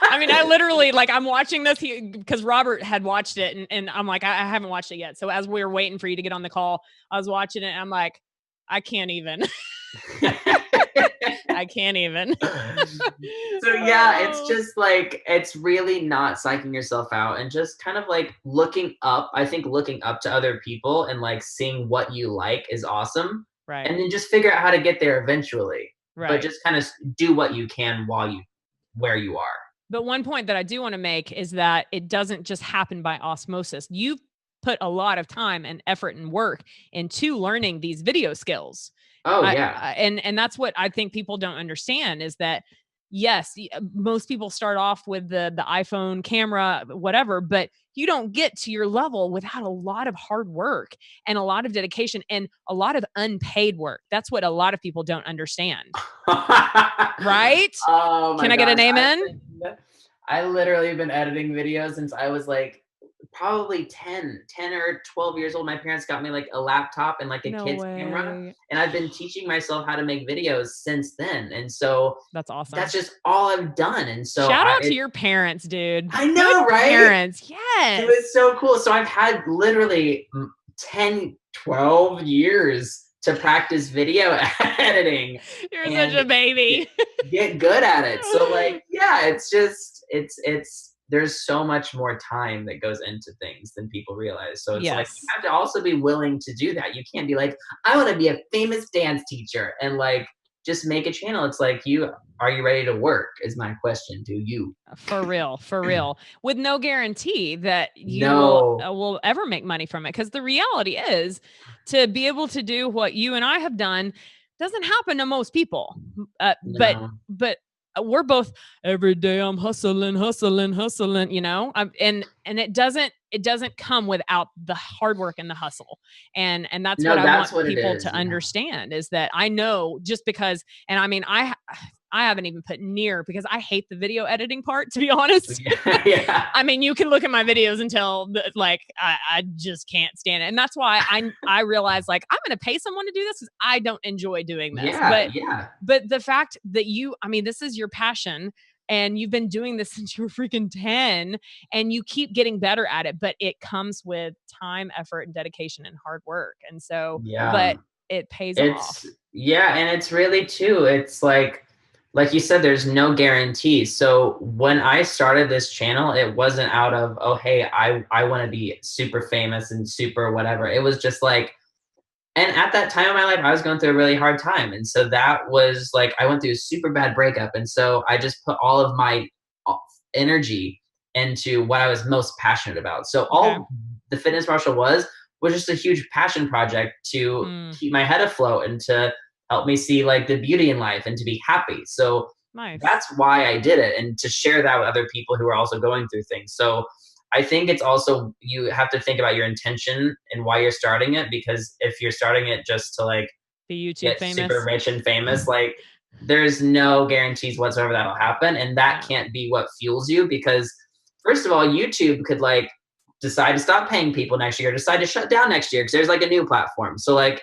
S2: I mean, I literally like, I'm watching this because Robert had watched it and I'm like, I haven't watched it yet. So as we were waiting for you to get on the call, I was watching it and I'm like, I can't even. I can't even.
S3: So yeah, it's just like, it's really not psyching yourself out and just kind of like looking up. I think looking up to other people and like seeing what you like is awesome.
S2: Right.
S3: And then just figure out how to get there eventually.
S2: Right.
S3: But just kind of do what you can where you are.
S2: But one point that I do want to make is that it doesn't just happen by osmosis. You've put a lot of time and effort and work into learning these video skills.
S3: Oh yeah.
S2: And that's what I think people don't understand is that, yes, most people start off with the iPhone camera, whatever, but you don't get to your level without a lot of hard work and a lot of dedication and a lot of unpaid work. That's what a lot of people don't understand. Right?
S3: Oh my
S2: Can I get an amen?
S3: I literally have been editing videos since I was like probably 10 or 12 years old. My parents got me like a laptop and like a kid's camera. And I've been teaching myself how to make videos since then. And so
S2: that's awesome.
S3: That's just all I've done. And so
S2: shout out to your parents, dude.
S3: I know, right?
S2: Parents. Yes.
S3: It was so cool. So I've had literally 10, 12 years to practice video editing.
S2: You're such a baby.
S3: Get good at it. So like, yeah, it's just, there's so much more time that goes into things than people realize. So it's like, you have to also be willing to do that. You can't be like, I want to be a famous dance teacher and like, just make a channel. It's like, are you ready to work is my question to you.
S2: For real. With no guarantee that you will ever make money from it. Because the reality is to be able to do what you and I have done doesn't happen to most people. But we're both every day I'm hustling, you know, and it doesn't come without the hard work and the hustle. And that's what I want people to understand is that I know just because, and I mean, I haven't even put near because I hate the video editing part, to be honest.
S3: Yeah.
S2: I mean, you can look at my videos and tell that, like, I just can't stand it. And that's why I realized like, I'm going to pay someone to do this because I don't enjoy doing this. But the fact that this is your passion and you've been doing this since you were freaking 10 and you keep getting better at it, but it comes with time, effort, and dedication and hard work. And so, but it pays off.
S3: Yeah. And it's really too, it's like you said, there's no guarantee. So when I started this channel, it wasn't out of, oh, hey, I want to be super famous and super whatever. It was just like, and at that time of my life, I was going through a really hard time. And so that was like, I went through a super bad breakup. And so I just put all of my energy into what I was most passionate about. So all the Fitness Marshal was just a huge passion project to keep my head afloat and to help me see like the beauty in life and to be happy. So that's why I did it, and to share that with other people who are also going through things. So I think it's also, you have to think about your intention and why you're starting it, because if you're starting it just to like
S2: be YouTube
S3: get
S2: famous,
S3: super rich and famous, like there's no guarantees whatsoever that'll happen. And that can't be what fuels you, because first of all, YouTube could like decide to stop paying people next year, decide to shut down next year because there's like a new platform. So like,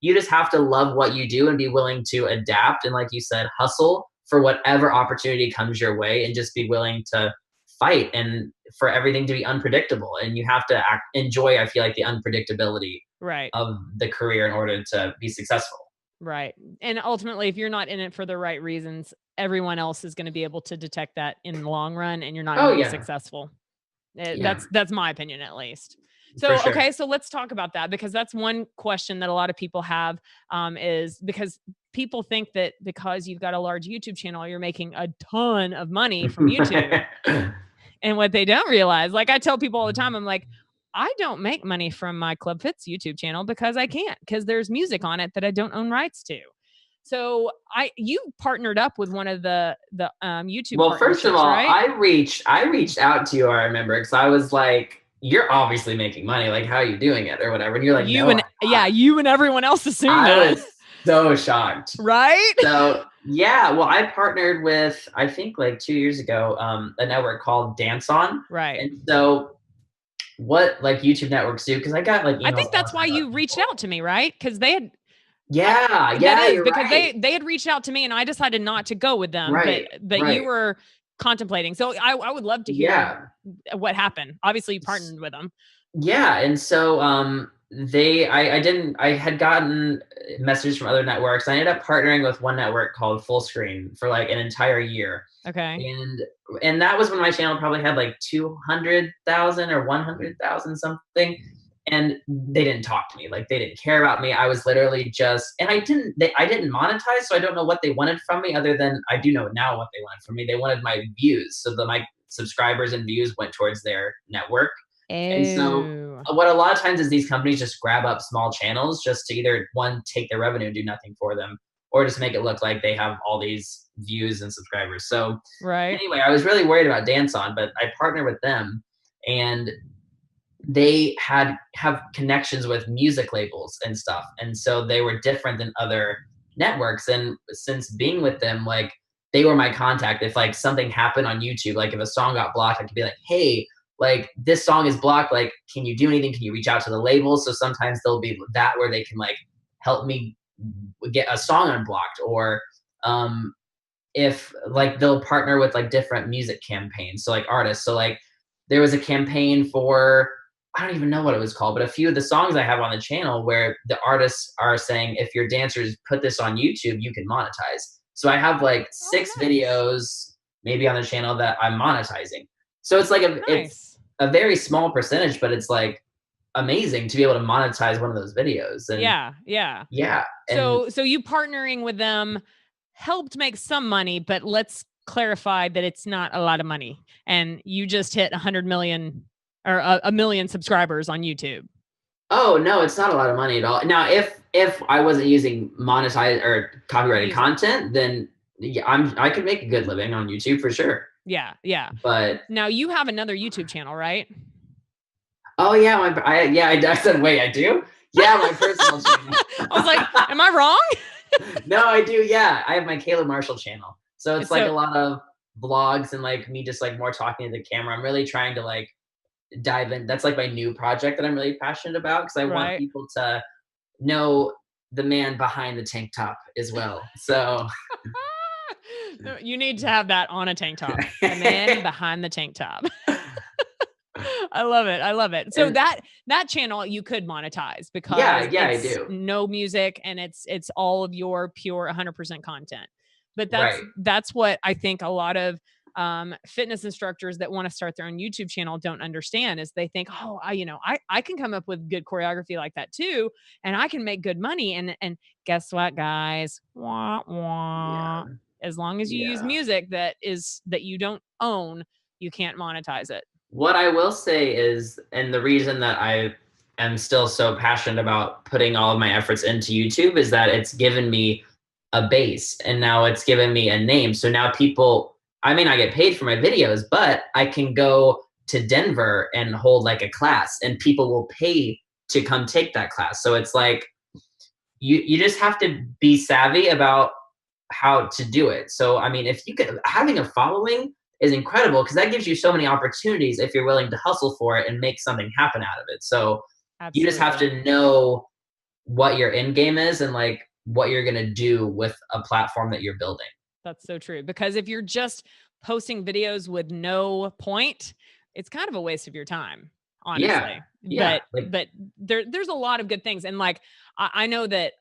S3: you just have to love what you do and be willing to adapt. And like you said, hustle for whatever opportunity comes your way and just be willing to fight and for everything to be unpredictable. And you have to enjoy, I feel like, the unpredictability of the career in order to be successful.
S2: Right. And ultimately, if you're not in it for the right reasons, everyone else is going to be able to detect that in the long run and you're not going to be successful. That's my opinion, at least. So, okay, so let's talk about that, because that's one question that a lot of people have, is because people think that because you've got a large YouTube channel, you're making a ton of money from YouTube. And what they don't realize, like I tell people all the time, I'm like, I don't make money from my Club Fitz YouTube channel because I can't, because there's music on it that I don't own rights to. So you partnered up with one of the YouTube.
S3: Well, first of all,
S2: right?
S3: I reached out to you. I remember, because I was like, "You're obviously making money. Like, how are you doing it, or whatever?" And you're like,
S2: you and everyone else assumed
S3: I
S2: that.
S3: was so shocked,
S2: right?
S3: So yeah, well, I partnered with, I think like 2 years ago, a network called Dance On,
S2: right?
S3: And so what like YouTube networks do, because I got like emails,
S2: I think that's why you reached out to me, right? Because they had.
S3: Yeah,
S2: because they had reached out to me and I decided not to go with them, but you were contemplating. So I would love to hear what happened. Obviously you partnered with them.
S3: Yeah, and so I had gotten messages from other networks. I ended up partnering with one network called Full Screen for like an entire year.
S2: Okay.
S3: And that was when my channel probably had like 200,000 or 100,000 something. And they didn't talk to me. Like, they didn't care about me. I was literally just, and I didn't monetize, so I don't know what they wanted from me, other than I do know now what they wanted from me. They wanted my views. So my subscribers and views went towards their network. And so what a lot of times is these companies just grab up small channels just to either, one, take their revenue and do nothing for them, or just make it look like they have all these views and subscribers. So anyway, I was really worried about Dance On, but I partnered with them, and they have connections with music labels and stuff. And so they were different than other networks. And since being with them, like, they were my contact. If like something happened on YouTube, like if a song got blocked, I could be like, "Hey, like this song is blocked. Like, can you do anything? Can you reach out to the label?" So sometimes there'll be that where they can like help me get a song unblocked, or if like they'll partner with like different music campaigns. So like artists. So like there was a campaign for, I don't even know what it was called, but a few of the songs I have on the channel where the artists are saying, if your dancers put this on YouTube, you can monetize. So I have like 6 videos maybe on the channel that I'm monetizing. So it's like it's a very small percentage, but it's like amazing to be able to monetize one of those videos. And yeah.
S2: So you partnering with them helped make some money, but let's clarify that it's not a lot of money. And you just hit 100 million or a million subscribers on YouTube.
S3: Oh no, it's not a lot of money at all. Now, if I wasn't using monetized or copyrighted content, then I could make a good living on YouTube for sure.
S2: Yeah.
S3: But
S2: now you have another YouTube channel, right?
S3: Oh yeah, I said, wait, I do? Yeah, my personal channel.
S2: I was like, am I wrong?
S3: No, I do. Yeah, I have my Caleb Marshall channel. So it's like a lot of vlogs and like me just like more talking to the camera. I'm really trying to like dive in. That's like my new project that I'm really passionate about, because I want people to know the man behind the tank top as well. So
S2: you need to have that on a tank top. The man behind the tank top. I love it. So that channel you could monetize because
S3: I do.
S2: No music, and it's all of your pure 100% content. But that's what I think a lot of fitness instructors that want to start their own YouTube channel don't understand, is they think, oh, I can come up with good choreography like that too, and I can make good money. And guess what, guys? Wah, wah. Yeah. As long as you use music that you don't own, you can't monetize it.
S3: What I will say is, and the reason that I am still so passionate about putting all of my efforts into YouTube, is that it's given me a base, and now it's given me a name. So now people, I may not get paid for my videos, but I can go to Denver and hold like a class, and people will pay to come take that class. So it's like, you just have to be savvy about how to do it. So, I mean, if you could, having a following is incredible, because that gives you so many opportunities if you're willing to hustle for it and make something happen out of it. So you just have to know what your end game is and like what you're going to do with a platform that you're building.
S2: That's so true. Because if you're just posting videos with no point, it's kind of a waste of your time, honestly.
S3: Yeah.
S2: But there's a lot of good things. And like, I know that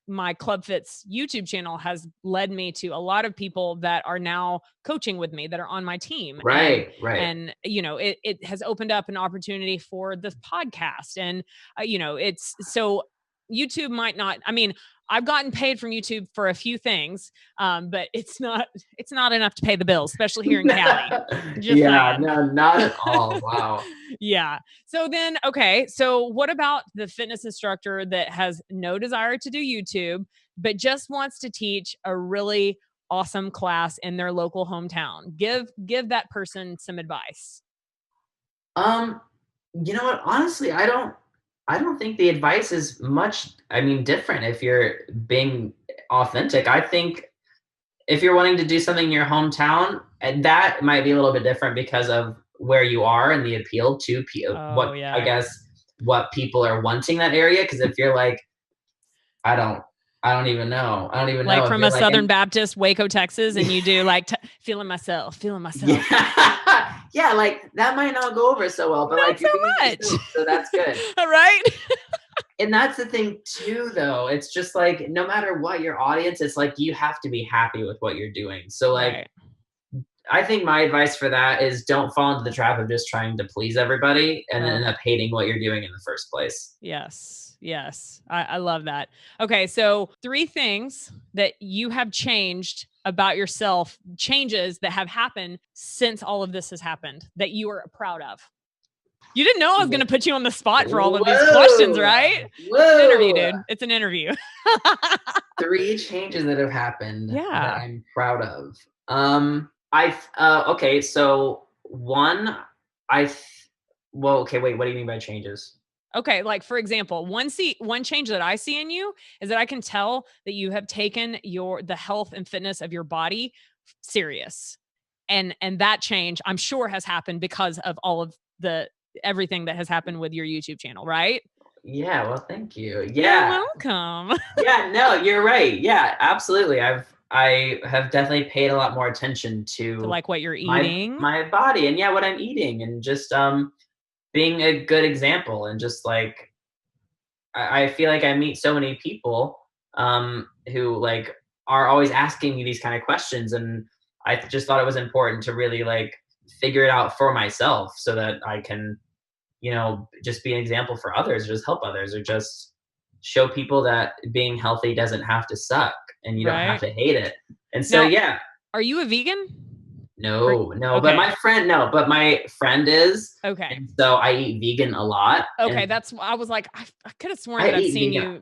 S2: my Club Fitz YouTube channel has led me to a lot of people that are now coaching with me, that are on my team.
S3: Right.
S2: And, it has opened up an opportunity for this podcast. And, it's so YouTube might not, I mean, I've gotten paid from YouTube for a few things, but it's not enough to pay the bills, especially here in Cali. Just saying.
S3: No, not at all. Wow.
S2: Yeah. So then, okay. So what about the fitness instructor that has no desire to do YouTube, but just wants to teach a really awesome class in their local hometown? Give that person some advice.
S3: You know what? Honestly, I don't think the advice is much, different if you're being authentic. I think if you're wanting to do something in your hometown, and that might be a little bit different because of where you are and the appeal to I guess what people are wanting that area. Because if you're like, I don't even know.
S2: Like from a Southern Baptist, Waco, Texas, and you do like feeling myself.
S3: Yeah. Yeah, like that might not go over so well, but
S2: not
S3: like
S2: so much.
S3: So that's good.
S2: All right.
S3: And that's the thing too, though. It's just like, no matter what your audience, it's like, you have to be happy with what you're doing. So like,
S2: right.
S3: I think my advice for that is don't fall into the trap of just trying to please everybody and end up hating what you're doing in the first place.
S2: Yes. I love that. Okay. So 3 things that you have changed about yourself, changes that have happened since all of this has happened that you are proud of. You didn't know I was going to put you on the spot for all of these questions, right?
S3: Whoa.
S2: It's an interview, dude. It's an interview.
S3: 3 changes that have happened that I'm proud of. Okay, so one, okay, wait, what do you mean by changes?
S2: Okay, like for example, one change that I see in you is that I can tell that you have taken the health and fitness of your body serious. And that change, I'm sure, has happened because of all of everything that has happened with your YouTube channel, right?
S3: Yeah, well, thank you. Yeah.
S2: You're welcome.
S3: Yeah, no, you're right. Yeah, absolutely. I have definitely paid a lot more attention to
S2: like what you're eating,
S3: my body, and what I'm eating, and just being a good example. And just like I feel like I meet so many people who like are always asking me these kind of questions, and I just thought it was important to really like figure it out for myself so that I can, just be an example for others, or just help others, or just show people that being healthy doesn't have to suck and you don't have to hate it. And so, yeah.
S2: Are you a vegan?
S3: No, okay. But my friend is.
S2: Okay.
S3: And so I eat vegan a lot.
S2: Okay. I was like, I could have sworn that I've seen
S3: vegan.
S2: You.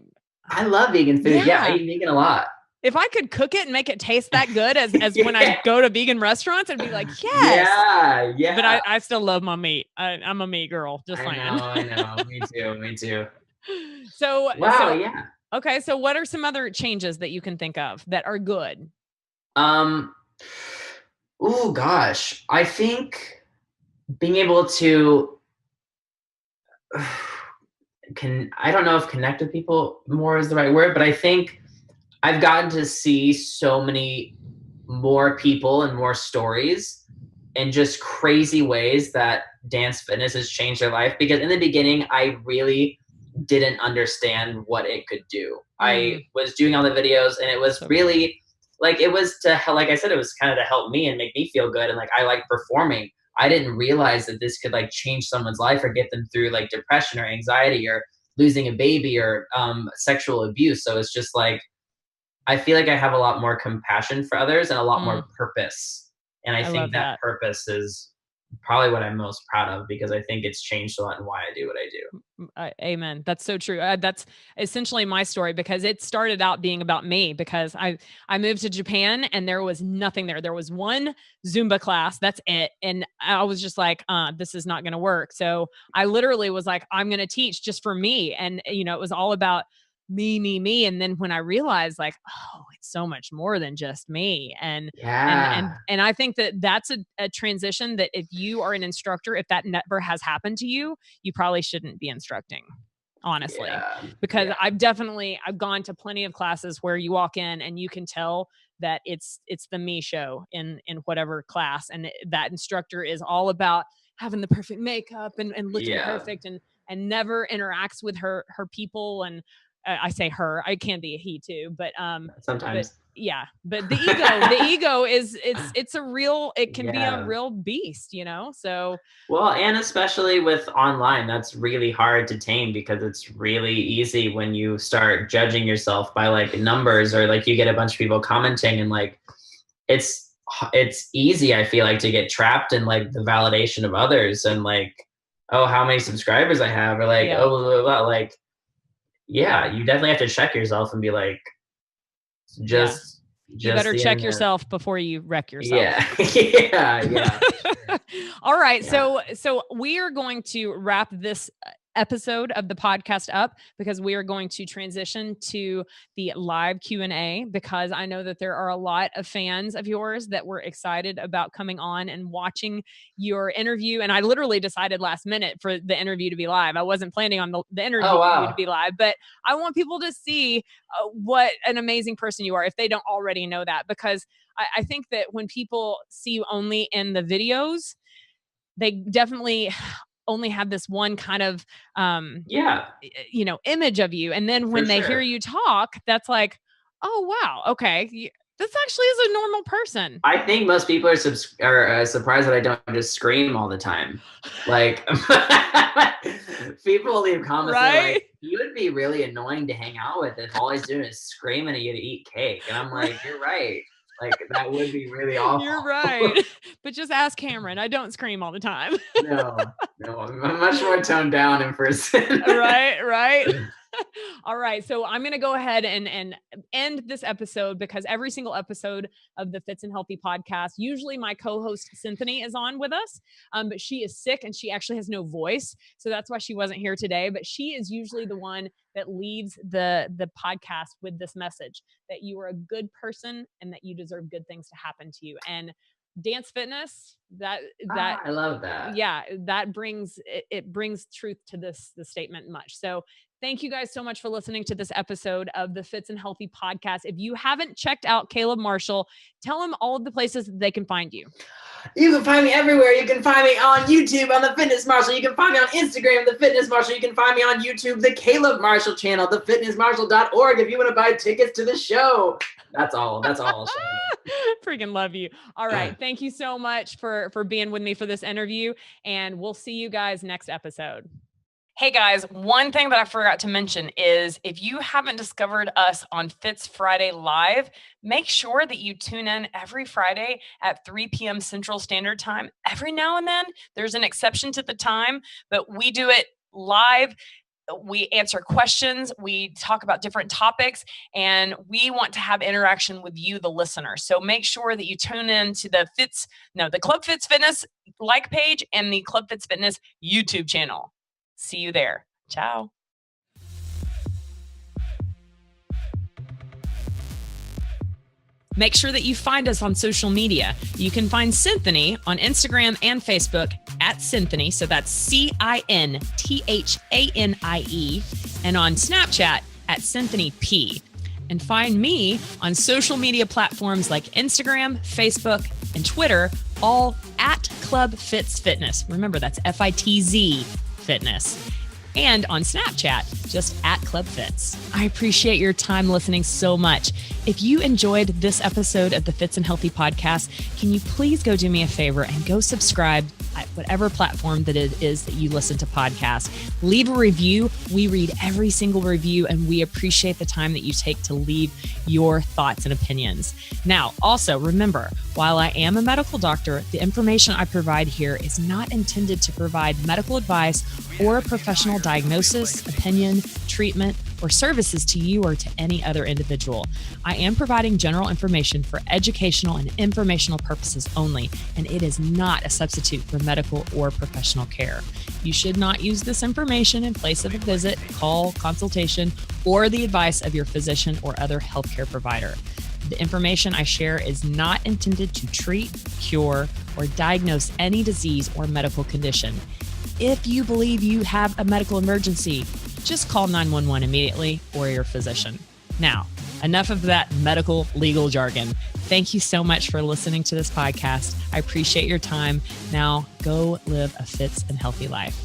S3: I love vegan food. Yeah, I eat vegan a lot.
S2: If I could cook it and make it taste that good as when I go to vegan restaurants, I'd be like, yes.
S3: Yeah.
S2: But I still love my meat. I'm a meat girl. Just saying.
S3: I know. Me too.
S2: So,
S3: yeah.
S2: Okay. So what are some other changes that you can think of that are good?
S3: Oh gosh. I think being able to I don't know if connect with people more is the right word, but I think I've gotten to see so many more people and more stories in just crazy ways that dance fitness has changed their life. Because in the beginning, I really didn't understand what it could do. I was doing all the videos, and it was really like, it was like I said, it was kind of to help me and make me feel good. And like, I like performing. I didn't realize that this could like change someone's life or get them through like depression or anxiety or losing a baby or sexual abuse. So it's just like, I feel like I have a lot more compassion for others and a lot more purpose. And I think that purpose is probably what I'm most proud of, because I think it's changed a lot in why I do what I do.
S2: Amen. That's so true. That's essentially my story, because it started out being about me, because I moved to Japan and there was nothing there. There was one Zumba class. That's it. And I was just like, this is not going to work. So I literally was like, I'm going to teach just for me. And, it was all about me. And then when I realized like, oh, it's so much more than just me. And I think that that's a transition that if you are an instructor, if that never has happened to you, you probably shouldn't be instructing, honestly, because I've gone to plenty of classes where you walk in and you can tell that it's the me show in whatever class. And that instructor is all about having the perfect makeup and looking perfect and never interacts with her people. And I say her, I can be a he too, but
S3: sometimes.
S2: Yeah. But the ego it can be a real beast, you know? So.
S3: Well, and especially with online, that's really hard to tame because it's really easy when you start judging yourself by like numbers, or like you get a bunch of people commenting, and like, it's easy, I feel like, to get trapped in like the validation of others, and like, oh, how many subscribers I have, or like, oh, blah, blah, blah. Like, yeah, you definitely have to check yourself and be like,
S2: you better check yourself before you wreck yourself.
S3: Yeah.
S2: All right. Yeah. So we are going to wrap this episode of the podcast up, because we are going to transition to the live Q&A, because I know that there are a lot of fans of yours that were excited about coming on and watching your interview. And I literally decided last minute for the interview to be live. I wasn't planning on the interview to be live, but I want people to see what an amazing person you are if they don't already know that, because I think that when people see you only in the videos, they definitely only have this one kind of, image of you. And then when they hear you talk, that's like, oh, wow. Okay. This actually is a normal person.
S3: I think most people are surprised that I don't just scream all the time. Like, people leave comments like, you would be really annoying to hang out with if all he's doing is screaming at you to eat cake. And I'm like, you're right. Like, that would be really awful.
S2: You're right. But just ask Cameron. I don't scream all the time.
S3: No, I'm much more toned down in person.
S2: Right. All right. So I'm going to go ahead and end this episode, because every single episode of the Fitz and Healthy podcast, usually my co-host Cinthanie is on with us, but she is sick and she actually has no voice. So that's why she wasn't here today, but she is usually the one that leaves the podcast with this message that you are a good person and that you deserve good things to happen to you. And dance fitness, that
S3: I love that.
S2: Yeah, that brings truth to the statement much. So thank you guys so much for listening to this episode of the Fitz and Healthy podcast. If you haven't checked out Caleb Marshall, tell them all of the places that they can find you.
S3: You can find me everywhere. You can find me on YouTube on the Fitness Marshall. You can find me on Instagram, the Fitness Marshall. You can find me on YouTube, the Caleb Marshall channel, thefitnessmarshall.org if you want to buy tickets to the show. That's all.
S2: Freaking love you. All right. Thank you so much for being with me for this interview, and we'll see you guys next episode. Hey guys, one thing that I forgot to mention is if you haven't discovered us on Fitz Friday Live, make sure that you tune in every Friday at 3 p.m. Central Standard Time. Every now and then, there's an exception to the time, but we do it live. We answer questions, we talk about different topics, and we want to have interaction with you, the listener. So make sure that you tune in to the Club Fitz Fitness like page and the Club Fitz Fitness YouTube channel. See you there. Ciao. Make sure that you find us on social media. You can find Cinthanie on Instagram and Facebook at Cinthanie. So that's CINTHANIE, and on Snapchat at Cinthanie P. And find me on social media platforms like Instagram, Facebook, and Twitter, all at Club Fitz Fitness. Remember, that's FITZ Fitness. And on Snapchat, just at Club Fitz. I appreciate your time listening so much. If you enjoyed this episode of the Fitz and Healthy podcast, can you please go do me a favor and go subscribe at whatever platform that it is that you listen to podcasts. Leave a review. We read every single review, and we appreciate the time that you take to leave your thoughts and opinions. Now, also remember, while I am a medical doctor, the information I provide here is not intended to provide medical advice or a professional diagnosis, opinion, treatment, or services to you or to any other individual. I am providing general information for educational and informational purposes only, and it is not a substitute for medical or professional care. You should not use this information in place of a visit, call, consultation, or the advice of your physician or other healthcare provider. The information I share is not intended to treat, cure, or diagnose any disease or medical condition. If you believe you have a medical emergency, just call 911 immediately or your physician. Now, enough of that medical legal jargon. Thank you so much for listening to this podcast. I appreciate your time. Now, go live a Fitz and Healthy life.